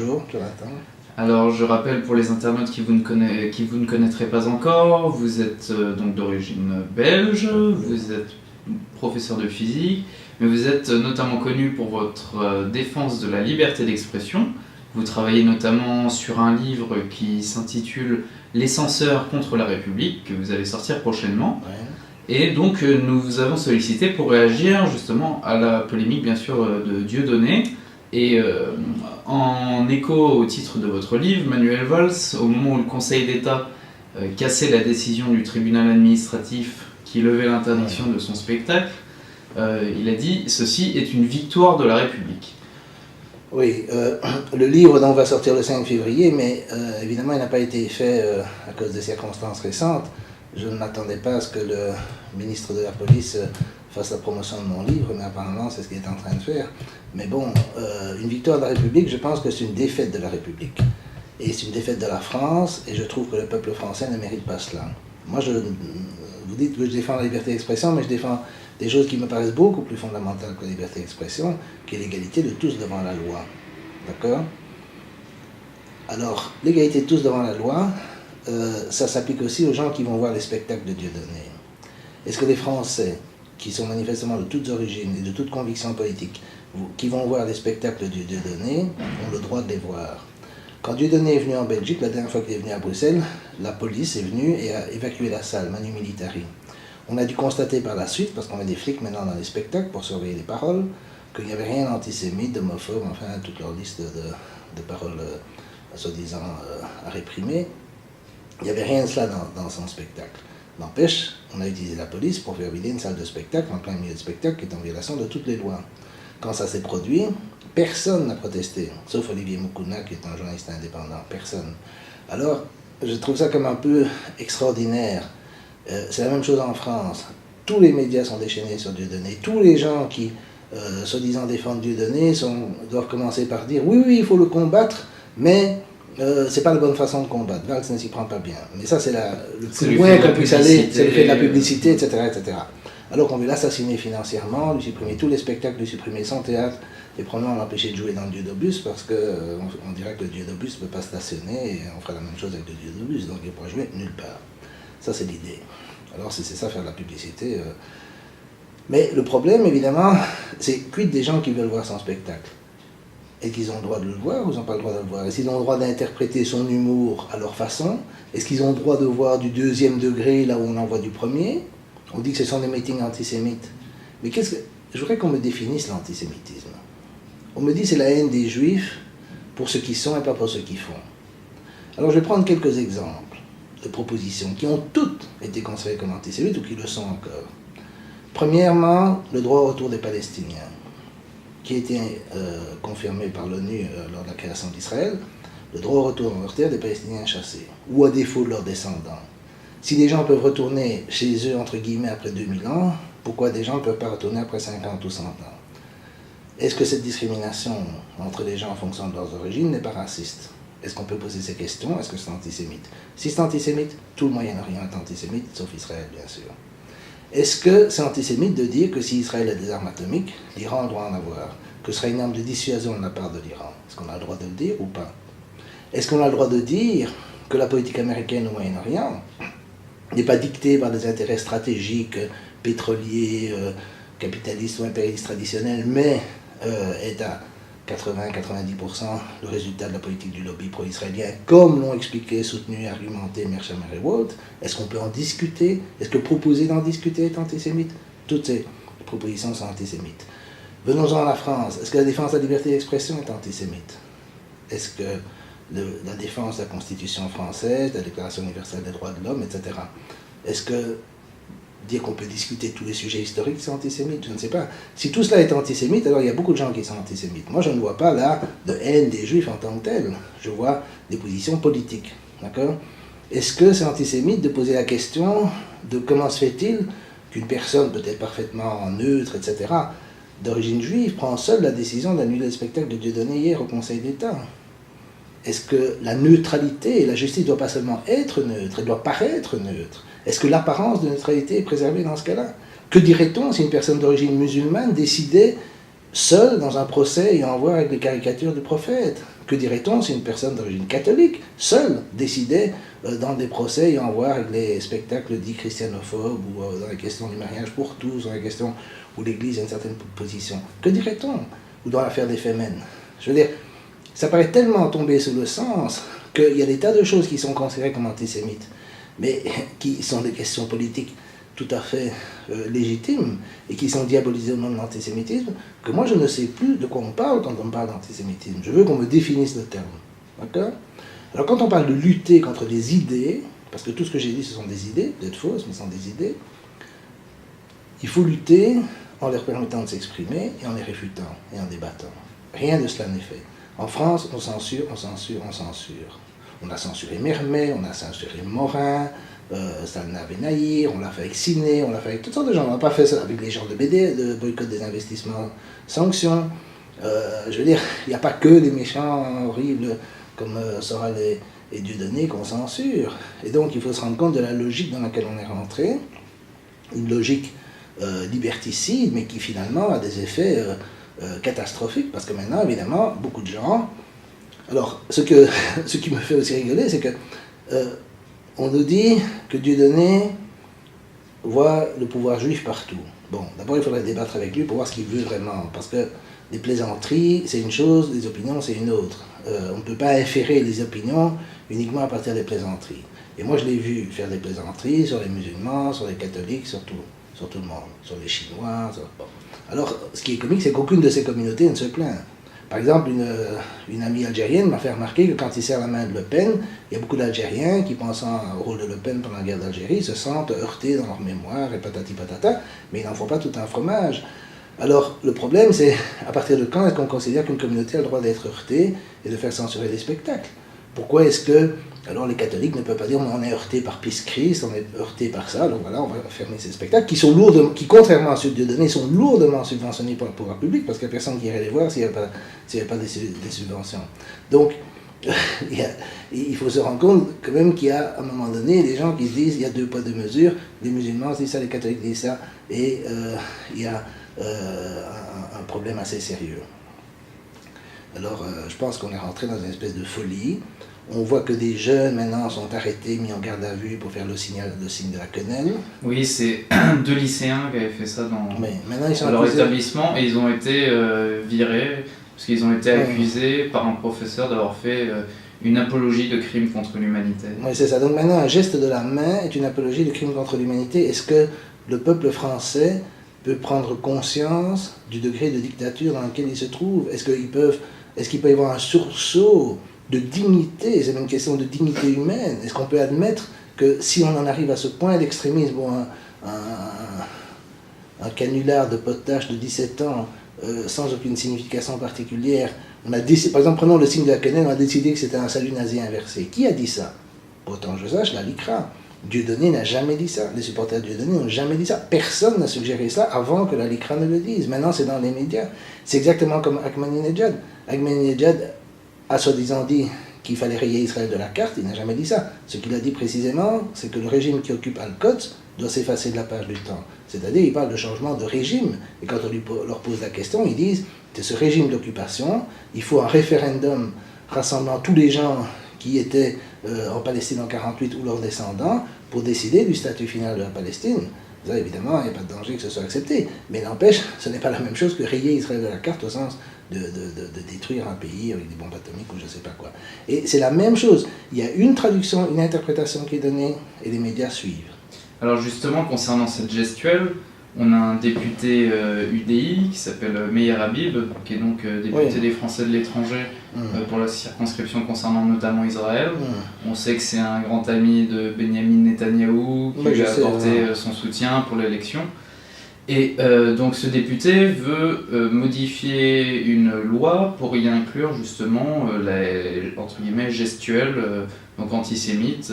Bonjour, Jonathan. Alors, je rappelle pour les internautes qui vous ne connaîtraient pas encore, vous êtes donc d'origine belge, vous êtes professeur de physique, mais vous êtes notamment connu pour votre défense de la liberté d'expression. Vous travaillez notamment sur un livre qui s'intitule « Les censeurs contre la République » que vous allez sortir prochainement. Ouais. Et donc, nous vous avons sollicité pour réagir justement à la polémique, bien sûr, de Dieudonné. Et en écho au titre de votre livre, Manuel Valls, au moment où le Conseil d'État cassait la décision du tribunal administratif qui levait l'interdiction de son spectacle, il a dit « Ceci est une victoire de la République ». Oui, le livre donc va sortir le 5 février, mais évidemment il n'a pas été fait à cause des circonstances récentes. Je ne m'attendais pas à ce que le ministre de la Police fasse la promotion de mon livre, mais apparemment c'est ce qu'il est en train de faire. Mais bon, une victoire de la République, je pense que c'est une défaite de la République. Et c'est une défaite de la France, et je trouve que le peuple français ne mérite pas cela. Moi, vous dites que je défends la liberté d'expression, mais je défends des choses qui me paraissent beaucoup plus fondamentales que la liberté d'expression, qui est l'égalité de tous devant la loi. D'accord ? Alors, l'égalité de tous devant la loi, ça s'applique aussi aux gens qui vont voir les spectacles de Dieudonné. Est-ce que les Français, qui sont manifestement de toutes origines et de toutes convictions politiques, qui vont voir les spectacles de Dieudonné, ont le droit de les voir? Quand Dieudonné est venu en Belgique, la dernière fois qu'il est venu à Bruxelles, la police est venue et a évacué la salle, manu militari. On a dû constater par la suite, parce qu'on a des flics maintenant dans les spectacles pour surveiller les paroles, qu'il n'y avait rien d'antisémite, d'homophobe, enfin toute leur liste de paroles soi-disant à réprimer. Il n'y avait rien de cela dans son spectacle. N'empêche, on a utilisé la police pour faire vider une salle de spectacle en plein milieu de spectacle qui est en violation de toutes les lois. Quand ça s'est produit, personne n'a protesté, sauf Olivier Moukouna qui est un journaliste indépendant, personne. Alors, je trouve ça comme un peu extraordinaire. C'est la même chose en France. Tous les médias sont déchaînés sur Dieudonné. Tous les gens qui, soi-disant, défendent Dieudonné doivent commencer par dire « Oui, il faut le combattre, mais c'est pas la bonne façon de combattre. Valls ne s'y prend pas bien. » Mais ça, c'est le plus loin qu'on puisse aller. C'est le fait de la publicité, etc., etc. Alors qu'on veut l'assassiner financièrement, lui supprimer tous les spectacles, lui supprimer son théâtre, et probablement l'empêcher de jouer dans le Dieu-d'Aubus, parce qu'on dirait que le Dieu-d'Aubus ne peut pas stationner, et on fera la même chose avec le Dieu-d'Aubus, donc il ne pourra jouer nulle part. Ça, c'est l'idée. Alors, si c'est ça, faire de la publicité... Mais le problème, évidemment, c'est quid des gens qui veulent voir son spectacle? Est-ce qu'ils ont le droit de le voir ou ils n'ont pas le droit de le voir? Est-ce qu'ils ont le droit d'interpréter son humour à leur façon? Est-ce qu'ils ont le droit de voir du deuxième degré là où on en voit du premier? On dit que ce sont des meetings antisémites. Mais je voudrais qu'on me définisse l'antisémitisme. On me dit que c'est la haine des juifs pour ceux qui sont et pas pour ceux qui font. Alors je vais prendre quelques exemples de propositions qui ont toutes été considérées comme antisémites ou qui le sont encore. Premièrement, le droit au retour des Palestiniens, qui a été confirmé par l'ONU lors de la création d'Israël, le droit au retour en leur terre des Palestiniens chassés, ou à défaut de leurs descendants. Si des gens peuvent retourner chez eux, entre guillemets, après 2000 ans, pourquoi des gens ne peuvent pas retourner après 50 ou 100 ans? Est-ce que cette discrimination entre les gens en fonction de leurs origines n'est pas raciste? Est-ce qu'on peut poser ces questions? Est-ce que c'est antisémite? Si c'est antisémite, tout le Moyen-Orient est antisémite, sauf Israël, bien sûr. Est-ce que c'est antisémite de dire que si Israël a des armes atomiques, l'Iran a le droit d'en avoir? Que ce serait une arme de dissuasion de la part de l'Iran? Est-ce qu'on a le droit de le dire ou pas? Est-ce qu'on a le droit de dire que la politique américaine au Moyen-Orient n'est pas dictée par des intérêts stratégiques, pétroliers, capitalistes ou impérialistes traditionnels, mais est à 80-90% le résultat de la politique du lobby pro-israélien, comme l'ont expliqué, soutenu et argumenté Mershamer et Walt? Est-ce qu'on peut en discuter? Est-ce que proposer d'en discuter est antisémite? Toutes ces propositions sont antisémites. Venons-en à la France. Est-ce que la défense de la liberté d'expression est antisémite? Est-ce que la défense de la Constitution française, de la Déclaration universelle des droits de l'homme, etc. Est-ce que dire qu'on peut discuter tous les sujets historiques, c'est antisémite? Je ne sais pas. Si tout cela est antisémite, alors il y a beaucoup de gens qui sont antisémites. Moi, je ne vois pas là de haine des juifs en tant que telle. Je vois des positions politiques. D'accord? Est-ce que c'est antisémite de poser la question de comment se fait-il qu'une personne, peut-être parfaitement neutre, etc., d'origine juive, prend seule la décision d'annuler le spectacle de Dieudonné hier au Conseil d'État? Est-ce que la neutralité et la justice ne doivent pas seulement être neutres, elle doit paraître neutre? Est-ce que l'apparence de neutralité est préservée dans ce cas-là? Que dirait-on si une personne d'origine musulmane décidait seule dans un procès ayant à voir avec les caricatures du prophète? Que dirait-on si une personne d'origine catholique, seule, décidait dans des procès ayant à voir avec les spectacles dits christianophobes ou dans la question du mariage pour tous, dans la question où l'Église a une certaine position? Que dirait-on? Ou dans l'affaire des Femen? Je veux dire, ça paraît tellement tomber sous le sens qu'il y a des tas de choses qui sont considérées comme antisémites, mais qui sont des questions politiques tout à fait légitimes et qui sont diabolisées au nom de l'antisémitisme, que moi je ne sais plus de quoi on parle quand on parle d'antisémitisme. Je veux qu'on me définisse le terme. D'accord? Alors quand on parle de lutter contre des idées, parce que tout ce que j'ai dit ce sont des idées, peut-être fausses, mais ce sont des idées, il faut lutter en leur permettant de s'exprimer et en les réfutant et en débattant. Rien de cela n'est fait. En France, on censure, on censure, on censure. On a censuré Mermet, on a censuré Morin, Salna Benaïr, on l'a fait avec Ciné, on l'a fait avec toutes sortes de gens. On n'a pas fait ça avec les gens de BD, de boycott des investissements, sanctions. Je veux dire, il n'y a pas que des méchants horribles comme Soral et Dieudonné qu'on censure. Et donc, il faut se rendre compte de la logique dans laquelle on est rentré, une logique liberticide, mais qui finalement a des effets catastrophiques, parce que maintenant, évidemment, beaucoup de gens... Alors, ce qui me fait aussi rigoler, c'est que on nous dit que Dieudonné voit le pouvoir juif partout. Bon, d'abord, il faudrait débattre avec lui pour voir ce qu'il veut vraiment, parce que les plaisanteries, c'est une chose, les opinions, c'est une autre. On ne peut pas inférer les opinions uniquement à partir des plaisanteries. Et moi, je l'ai vu faire des plaisanteries sur les musulmans, sur les catholiques, sur tout le monde, sur les Chinois. Bon. Alors, ce qui est comique, c'est qu'aucune de ces communautés ne se plaint. Par exemple, une amie algérienne m'a fait remarquer que quand il serre la main de Le Pen, il y a beaucoup d'Algériens qui, pensant au rôle de Le Pen pendant la guerre d'Algérie, se sentent heurtés dans leur mémoire et patati patata, mais ils n'en font pas tout un fromage. Alors, le problème, c'est à partir de quand est-ce qu'on considère qu'une communauté a le droit d'être heurtée et de faire censurer des spectacles? Pourquoi est-ce que, alors les catholiques ne peuvent pas dire on est heurté par Pisse-Christ, on est heurté par ça, donc voilà, on va fermer ces spectacles qui contrairement à ceux de Dieudonné, sont lourdement subventionnés par le pouvoir public, parce qu'il n'y a personne qui irait les voir s'il n'y avait pas des subventions. Donc, il faut se rendre compte quand même qu'il y a à un moment donné des gens qui se disent il y a deux poids deux mesures, les musulmans disent ça, les catholiques disent ça, et il y a un problème assez sérieux. Alors, je pense qu'on est rentré dans une espèce de folie. On voit que des jeunes, maintenant, sont arrêtés, mis en garde à vue pour faire le signe de la quenelle. Oui, c'est 2 lycéens qui avaient fait ça dans leur accusés. établissement, et ils ont été virés, parce qu'ils ont été accusés par un professeur d'avoir fait une apologie de crime contre l'humanité. Oui, c'est ça. Donc maintenant, un geste de la main est une apologie de crime contre l'humanité. Est-ce que le peuple français peut prendre conscience du degré de dictature dans lequel il se trouve? Est-ce qu'il peut y avoir un sursaut de dignité? C'est même une question de dignité humaine. Est-ce qu'on peut admettre que si on en arrive à ce point d'extrémisme, ou un canular de potache de 17 ans sans aucune signification particulière, par exemple, prenons le signe de la quenelle, on a décidé que c'était un salut nazi inversé. Qui a dit ça? Autant que je sache, la LICRA. Dieudonné n'a jamais dit ça. Les supporters de Dieudonné n'ont jamais dit ça. Personne n'a suggéré ça avant que la LICRA ne le dise. Maintenant, c'est dans les médias. C'est exactement comme Ahmadinejad. Ahmadinejad a soi-disant dit qu'il fallait rayer Israël de la carte. Il n'a jamais dit ça. Ce qu'il a dit précisément, c'est que le régime qui occupe Al-Quds doit s'effacer de la page du temps. C'est-à-dire, il parle de changement de régime. Et quand on leur pose la question, ils disent que ce régime d'occupation, il faut un référendum rassemblant tous les gens qui étaient en Palestine en 1948 ou leurs descendants pour décider du statut final de la Palestine. Ça, évidemment, il n'y a pas de danger que ce soit accepté. Mais n'empêche, ce n'est pas la même chose que rayer Israël de la carte au sens de détruire un pays avec des bombes atomiques ou je ne sais pas quoi. Et c'est la même chose. Il y a une traduction, une interprétation qui est donnée et les médias suivent. Alors justement, concernant cette gestuelle, on a un député UDI qui s'appelle Meir Habib, qui est donc député des Français de l'étranger pour la circonscription concernant notamment Israël. On sait que c'est un grand ami de Benjamin Netanyahou qui lui a apporté son soutien pour l'élection. Et donc ce député veut modifier une loi pour y inclure justement les entre guillemets gestuelle donc antisémite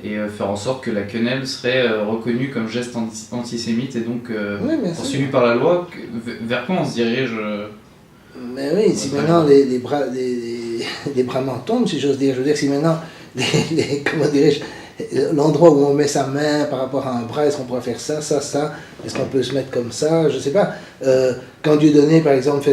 et faire en sorte que la quenelle serait reconnue comme geste antisémite et donc poursuivie par la loi. Vers quoi on se dirige Mais oui, si maintenant les bras m'en tombent, si j'ose dire. Je veux dire, si maintenant, comment dirais-je, l'endroit où on met sa main par rapport à un bras, est-ce qu'on pourrait faire ça, est-ce qu'on peut se mettre comme ça, je ne sais pas. Quand Dieudonné, par exemple,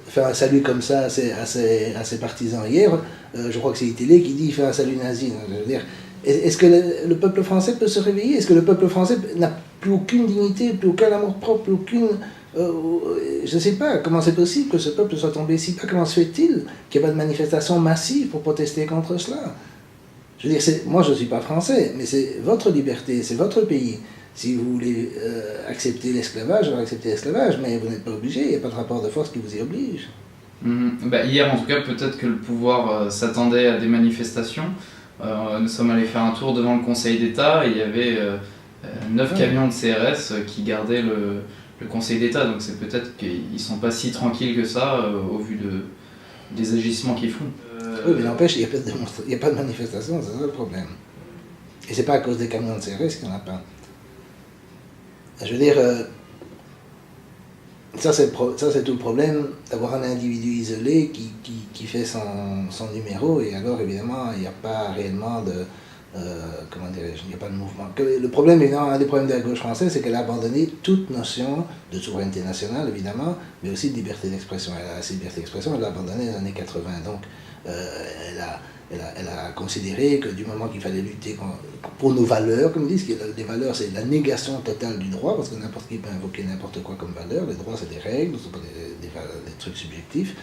fait un salut comme ça à ses partisans hier, je crois que c'est Itélé qui dit il fait un salut nazi. Je veux dire, est-ce que le peuple français peut se réveiller? Est-ce que le peuple français n'a plus aucune dignité, plus aucun amour-propre, plus aucune... je ne sais pas comment c'est possible que ce peuple soit tombé si bas. Comment se fait-il qu'il n'y ait pas de manifestation massive pour protester contre cela? Je veux dire, moi je ne suis pas français, mais c'est votre liberté, c'est votre pays. Si vous voulez accepter l'esclavage, alors acceptez l'esclavage, mais vous n'êtes pas obligé, il n'y a pas de rapport de force qui vous y oblige. Hier, en tout cas, peut-être que le pouvoir s'attendait à des manifestations. Nous sommes allés faire un tour devant le Conseil d'État et il y avait 9 camions de CRS qui gardaient le Conseil d'État. Donc c'est peut-être qu'ils ne sont pas si tranquilles que ça au vu des agissements qu'ils font. Oui, mais n'empêche, il n'y a pas de manifestation, c'est ça le problème. Et c'est pas à cause des camions de CRS qu'il n'y en a pas. Je veux dire, ça c'est tout le problème d'avoir un individu isolé qui fait son numéro, et alors évidemment il n'y a pas réellement de... comment dirais-je, il n'y a pas de mouvement. Le problème, évidemment, un des problèmes de la gauche française, c'est qu'elle a abandonné toute notion de souveraineté nationale, évidemment, mais aussi de liberté d'expression. Cette liberté d'expression, elle l'a abandonnée dans les années 80. Donc, elle a considéré que du moment qu'il fallait lutter pour nos valeurs, comme ils disent, les valeurs, c'est la négation totale du droit, parce que n'importe qui peut invoquer n'importe quoi comme valeur. Les droits, c'est des règles, ce ne sont pas des trucs subjectifs.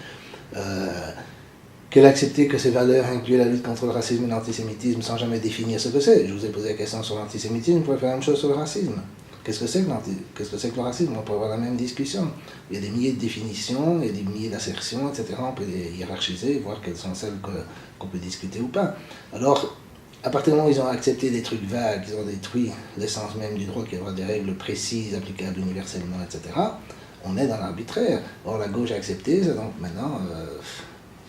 Qu'elle acceptait que ces valeurs incluaient la lutte contre le racisme et l'antisémitisme sans jamais définir ce que c'est. Je vous ai posé la question sur l'antisémitisme, vous pouvez faire la même chose sur le racisme. Qu'est-ce que c'est que le racisme? On peut avoir la même discussion. Il y a des milliers de définitions, il y a des milliers d'assertions, etc. On peut les hiérarchiser, voir quelles sont celles qu'on peut discuter ou pas. Alors, à partir du moment où ils ont accepté des trucs vagues, ils ont détruit l'essence même du droit, qui doit avoir des règles précises, applicables universellement, etc., on est dans l'arbitraire. Or, la gauche a accepté ça, donc maintenant...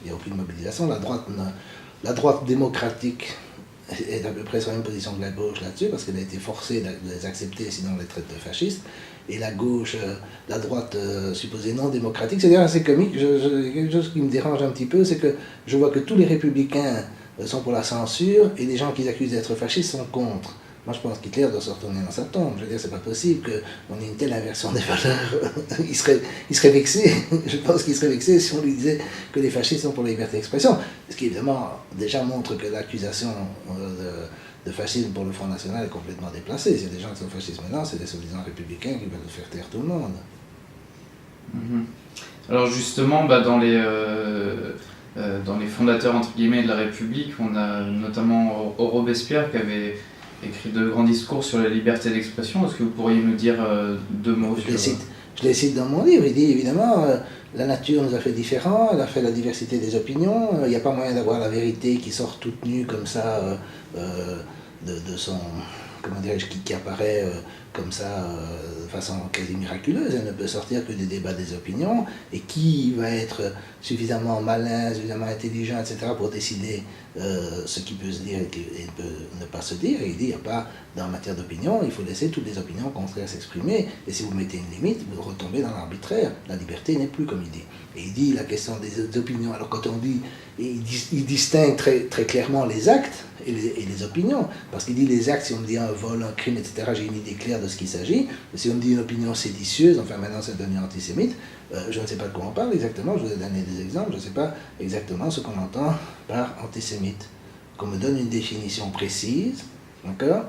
il n'y a aucune mobilisation. La droite démocratique est à peu près sur la même position que la gauche là-dessus, parce qu'elle a été forcée de les accepter, sinon on les traite de fascistes. Et la gauche, la droite supposée non démocratique, c'est d'ailleurs assez comique. Quelque chose qui me dérange un petit peu, c'est que je vois que tous les républicains sont pour la censure, et les gens qu'ils accusent d'être fascistes sont contre. Moi, je pense qu'Hitler doit se retourner dans sa tombe. Je veux dire, c'est pas possible qu'on ait une telle inversion des valeurs. Il serait vexé. Je pense qu'il serait vexé si on lui disait que les fascistes sont pour la liberté d'expression. Ce qui, évidemment, déjà montre que l'accusation de fascisme pour le Front National est complètement déplacée. S'il y a des gens qui sont fascistes maintenant, c'est des soi-disant républicains qui veulent faire taire tout le monde. Alors justement, dans les fondateurs, entre guillemets, de la République, on a notamment Robespierre qui avait écrit de grands discours sur la liberté d'expression. Est-ce que vous pourriez nous dire 2 mots sur... Je les cite dans mon livre. Il dit évidemment, la nature nous a fait différents, elle a fait la diversité des opinions. Il n'y a pas moyen d'avoir la vérité qui sort toute nue comme ça de son... comment dirais-je, qui apparaît comme ça de façon quasi miraculeuse. Elle ne peut sortir que des débats des opinions. Et qui va être suffisamment malin, suffisamment intelligent, etc. pour décider ce qui peut se dire et peut ne pas se dire. Et il dit, il n'y a pas, dans la matière d'opinion, il faut laisser toutes les opinions contraires s'exprimer. Et si vous mettez une limite, vous retombez dans l'arbitraire. La liberté n'est plus, comme il dit. Et il dit la question des opinions. Alors quand on dit, il distingue très, très clairement les actes et les opinions. Parce qu'il dit les actes, si on me dit un vol, un crime, etc., j'ai une idée claire de ce qu'il s'agit. Mais si on me dit une opinion séditieuse, enfin maintenant c'est devenu antisémite, je ne sais pas de quoi on parle exactement, je vous ai donné des exemples, je ne sais pas exactement ce qu'on entend par antisémite. Qu'on me donne une définition précise, d'accord ?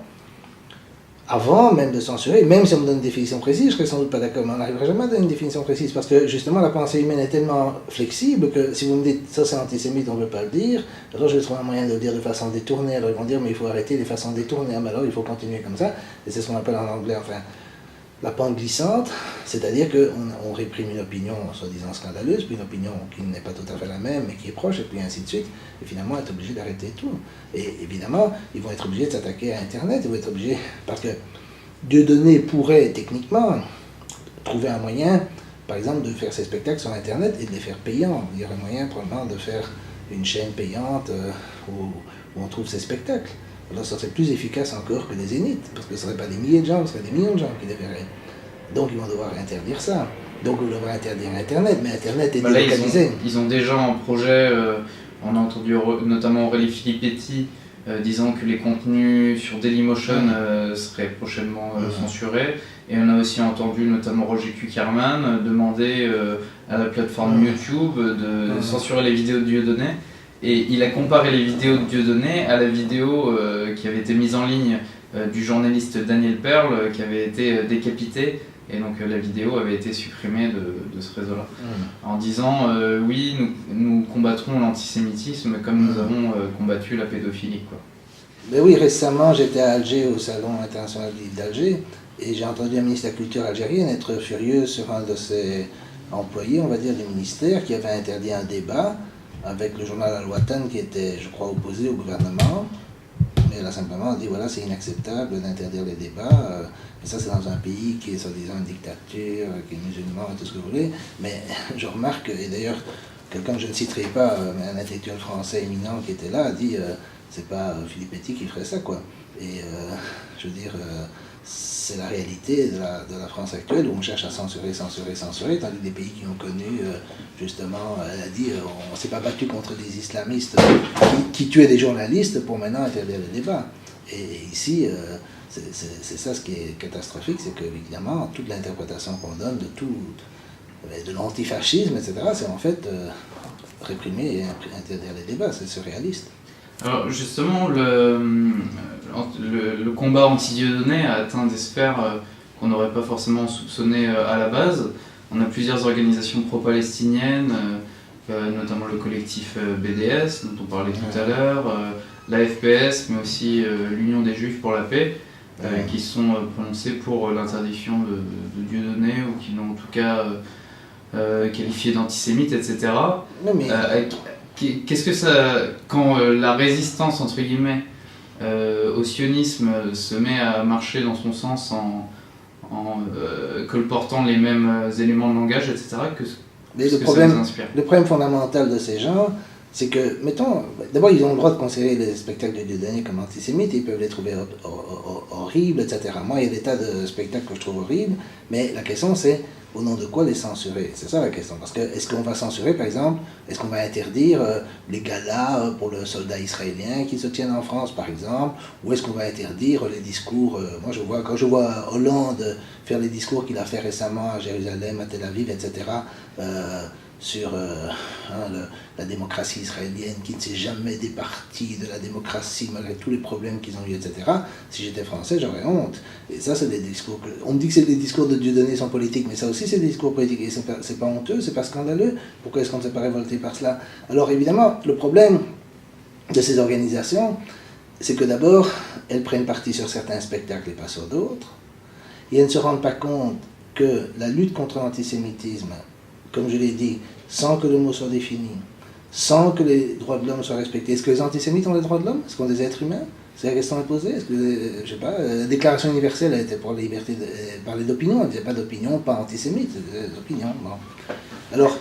Avant même de censurer, même si on me donne une définition précise, je ne serais sans doute pas d'accord, mais on n'arriverait jamais à donner une définition précise, parce que justement la pensée humaine est tellement flexible que si vous me dites ça c'est antisémite, on ne veut pas le dire, alors je vais trouver un moyen de le dire de façon détournée, alors ils vont dire mais il faut arrêter les façons détournées, mais alors il faut continuer comme ça, et c'est ce qu'on appelle en anglais, enfin, la pente glissante, c'est-à-dire qu'on réprime une opinion soi-disant scandaleuse, puis une opinion qui n'est pas tout à fait la même, mais qui est proche, et puis ainsi de suite, et finalement on est obligé d'arrêter tout. Et évidemment, ils vont être obligés de s'attaquer à Internet, ils vont être obligés, parce que Dieudonné pourrait techniquement trouver un moyen, par exemple, de faire ses spectacles sur Internet et de les faire payants. Il y aurait moyen probablement de faire une chaîne payante où on trouve ses spectacles. Alors ça serait plus efficace encore que les zéniths, parce que ce ne seraient pas des milliers de gens, ce seraient des millions de gens qui les verraient. Donc ils vont devoir interdire ça. Donc on devrait interdire Internet, mais Internet est délocalisé. Ils ont déjà un projet, on a entendu notamment Aurélie Filippetti disant que les contenus sur Dailymotion seraient prochainement censurés. Et on a aussi entendu notamment Roger Kuckerman demander à la plateforme YouTube de censurer les vidéos de Dieudonné. Et il a comparé les vidéos de Dieudonné à la vidéo qui avait été mise en ligne du journaliste Daniel Pearl qui avait été décapité. Et donc la vidéo avait été supprimée de ce réseau-là. En disant oui, nous combattrons l'antisémitisme comme nous avons combattu la pédophilie, quoi. Mais oui, récemment j'étais à Alger, au Salon international d'Alger, et j'ai entendu un ministre de la Culture algérienne être furieux sur un de ses employés, on va dire, du ministère, qui avait interdit un débat avec le journal Al-Watan qui était, je crois, opposé au gouvernement. Mais elle a simplement dit, voilà, c'est inacceptable d'interdire les débats. Et ça, c'est dans un pays qui est soi-disant une dictature, qui est musulman et tout ce que vous voulez. Mais je remarque, et d'ailleurs, quelqu'un que je ne citerai pas, mais un intellectuel français éminent qui était là, a dit, c'est pas Philippe Petit qui ferait ça, quoi. Et je veux dire, c'est la réalité de la France actuelle où on cherche à censurer, tandis que des pays qui ont connu, justement, elle a dit, on ne s'est pas battu contre des islamistes qui tuaient des journalistes pour maintenant interdire le débat. Et ici, c'est ça ce qui est catastrophique, c'est que, évidemment, toute l'interprétation qu'on donne de l'antifascisme, etc., c'est en fait réprimer et interdire les débats, c'est surréaliste. Alors justement, le combat anti-Dieudonné a atteint des sphères qu'on n'aurait pas forcément soupçonnées à la base. On a plusieurs organisations pro-palestiniennes, notamment le collectif BDS, dont on parlait tout à l'heure, la FPS, mais aussi l'Union des Juifs pour la paix, qui sont prononcés pour l'interdiction de Dieudonné, ou qui l'ont en tout cas qualifié d'antisémite, etc. Non, mais... Qu'est-ce que ça, quand la résistance entre guillemets au sionisme se met à marcher dans son sens en colportant les mêmes éléments de langage, etc., qu'est-ce que ça nous inspire ? Le problème fondamental de ces gens, c'est que, mettons, d'abord ils ont le droit de considérer les spectacles de Dieudonné comme antisémites, ils peuvent les trouver horribles, etc. Moi, il y a des tas de spectacles que je trouve horribles, mais la question c'est, au nom de quoi les censurer? C'est ça la question. Parce que est-ce qu'on va censurer, par exemple, est-ce qu'on va interdire les galas pour le soldat israélien qui se tiennent en France, par exemple, ou est-ce qu'on va interdire les discours quand je vois Hollande faire les discours qu'il a fait récemment à Jérusalem, à Tel Aviv, etc., sur la démocratie israélienne qui ne s'est jamais départie de la démocratie malgré tous les problèmes qu'ils ont eu, etc. Si j'étais français, j'aurais honte. Et ça, c'est des discours... On me dit que les discours de Dieudonné sont politiques, mais ça aussi, c'est des discours politiques. Et c'est pas honteux, c'est pas scandaleux. Pourquoi est-ce qu'on ne s'est pas révolté par cela? Alors évidemment, le problème de ces organisations, c'est que d'abord, elles prennent parti sur certains spectacles et pas sur d'autres. Et elles ne se rendent pas compte que la lutte contre l'antisémitisme, comme je l'ai dit, sans que le mot soit défini, sans que les droits de l'homme soient respectés. Est-ce que les antisémites ont les droits de l'homme? Est-ce qu'ils ont des êtres humains? C'est la question à poser. Est-ce que, je sais pas, la Déclaration universelle a été pour la liberté de parler d'opinion. Elle ne disait pas d'opinion, pas antisémite, d'opinion. Bon. Alors,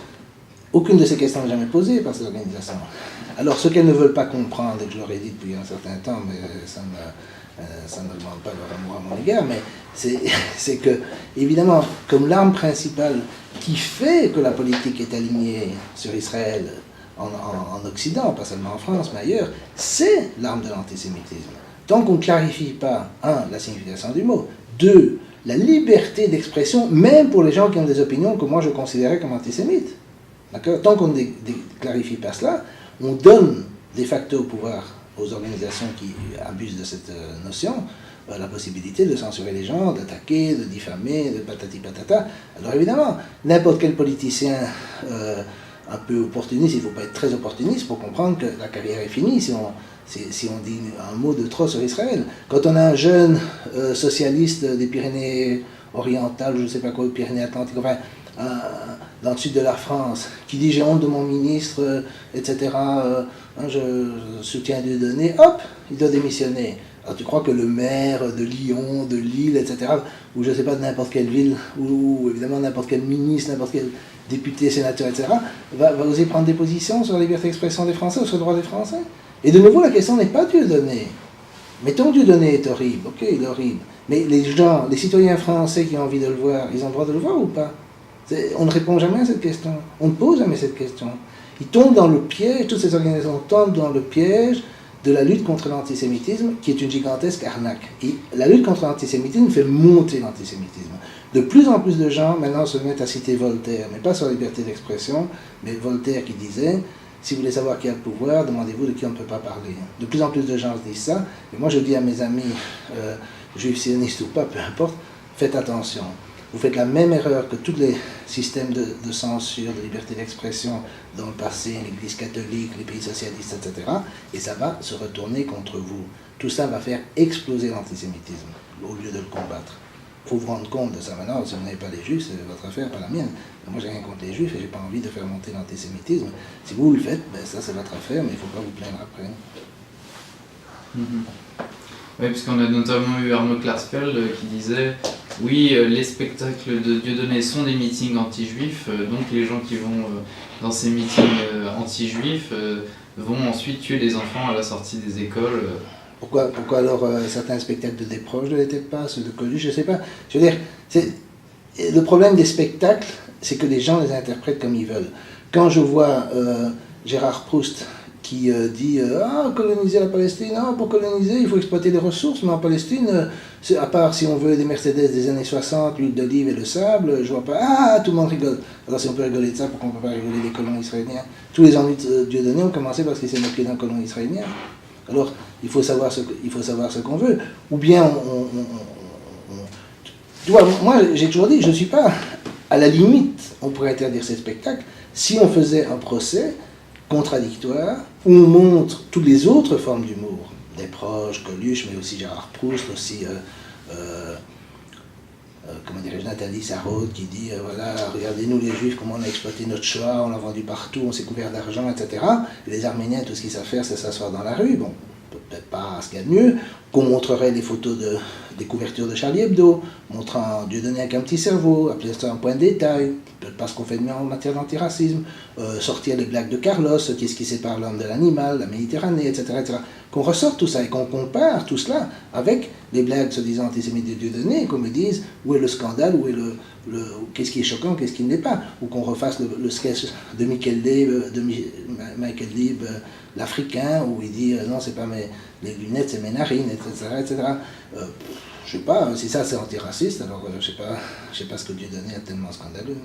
aucune de ces questions n'est jamais posée par ces organisations. Alors, ce qu'elles ne veulent pas comprendre, et que je leur ai dit depuis un certain temps, mais ça ne demande pas leur amour à mon égard, mais c'est que, évidemment, comme l'arme principale qui fait que la politique est alignée sur Israël en Occident, pas seulement en France, mais ailleurs, c'est l'arme de l'antisémitisme. Tant qu'on ne clarifie pas, la signification du mot, 2, la liberté d'expression, même pour les gens qui ont des opinions que moi je considérais comme antisémites. D'accord ? Tant qu'on ne clarifie pas cela, on donne de facto au pouvoir aux organisations qui abusent de cette notion, la possibilité de censurer les gens, d'attaquer, de diffamer, de patati patata. Alors évidemment, n'importe quel politicien un peu opportuniste, il ne faut pas être très opportuniste pour comprendre que la carrière est finie si on dit un mot de trop sur Israël. Quand on a un jeune socialiste des Pyrénées orientales, je ne sais pas quoi, Pyrénées-Atlantiques, enfin, dans le sud de la France, qui dit j'ai honte de mon ministre, etc., je soutiens Dieudonné, hop, il doit démissionner. Alors tu crois que le maire de Lyon, de Lille, etc., ou je ne sais pas, de n'importe quelle ville, ou évidemment n'importe quel ministre, n'importe quel député, sénateur, etc., va oser prendre des positions sur la liberté d'expression des Français ou sur le droit des Français? Et de nouveau, la question n'est pas Dieudonné. Mettons Dieudonné est horrible, ok, il est horrible. Mais les gens, les citoyens français qui ont envie de le voir, ils ont le droit de le voir ou pas? On ne répond jamais à cette question. On ne pose jamais cette question. Ils tombent dans le piège, toutes ces organisations tombent dans le piège de la lutte contre l'antisémitisme, qui est une gigantesque arnaque. Et la lutte contre l'antisémitisme fait monter l'antisémitisme. De plus en plus de gens maintenant se mettent à citer Voltaire, mais pas sur la liberté d'expression, mais Voltaire qui disait « Si vous voulez savoir qui a le pouvoir, demandez-vous de qui on ne peut pas parler ». De plus en plus de gens se disent ça, et moi je dis à mes amis, juifs, sionistes ou pas, peu importe, faites attention. Vous faites la même erreur que tous les systèmes de censure, de liberté d'expression dans le passé, l'Église catholique, les pays socialistes, etc. Et ça va se retourner contre vous. Tout ça va faire exploser l'antisémitisme au lieu de le combattre. Il faut vous rendre compte de ça maintenant. Si vous n'avez pas les juifs, c'est votre affaire, pas la mienne. Moi, j'ai rien contre les juifs et j'ai pas envie de faire monter l'antisémitisme. Si vous le faites, ben, ça c'est votre affaire, mais il ne faut pas vous plaindre après. Oui, puisqu'on a notamment eu Arnaud Klarsfeld qui disait oui, les spectacles de Dieudonné sont des meetings anti-juifs, donc les gens qui vont dans ces meetings anti-juifs vont ensuite tuer les enfants à la sortie des écoles. Pourquoi alors certains spectacles de Desproges ne l'étaient pas, ceux de Coluche, je ne sais pas. Je veux dire, le problème des spectacles, c'est que les gens les interprètent comme ils veulent. Quand je vois Gérard Proust qui dit coloniser la Palestine, pour coloniser il faut exploiter les ressources, mais en Palestine, à part si on veut des Mercedes des années 60, l'huile d'olive et le sable, je vois pas, tout le monde rigole. Alors si on peut rigoler de ça, pourquoi on ne peut pas rigoler des colons israéliens? Tous les ennuis de Dieudonné ont commencé parce qu'il s'est moqué d'un colon israélien. Alors il faut savoir ce qu'on veut. Ou bien tu vois, moi j'ai toujours dit, je ne suis pas, à la limite, on pourrait interdire ces spectacles si on faisait un procès contradictoire, où on montre toutes les autres formes d'humour, Desproges, Coluche, mais aussi Gérard Proust, aussi Nathalie Sarraute qui dit voilà, regardez-nous les Juifs, comment on a exploité notre Shoah, on l'a vendu partout, on s'est couvert d'argent, etc. Et les Arméniens, tout ce qu'ils savent faire, c'est s'asseoir dans la rue. Bon, peut-être pas ce qu'il y a de mieux, qu'on montrerait les photos des couvertures de Charlie Hebdo, montrant Dieudonné avec un petit cerveau, appeler ça un point de détail, peut-être pas ce qu'on fait de mieux en matière d'antiracisme, sortir les blagues de Carlos, qu'est-ce qui sépare l'homme de l'animal, la Méditerranée, etc., etc. Qu'on ressorte tout ça et qu'on compare tout cela avec les blagues soi-disant antisémites de Dieudonné, et qu'on me dise où est le scandale, où est qu'est-ce qui est choquant, qu'est-ce qui ne l'est pas, ou qu'on refasse le sketch de Michael Lieb, l'Africain, où il dit non, c'est pas les lunettes, c'est mes narines, etc. etc. Je sais pas, si ça c'est antiraciste, alors je sais pas ce que Dieudonné a tellement scandaleux.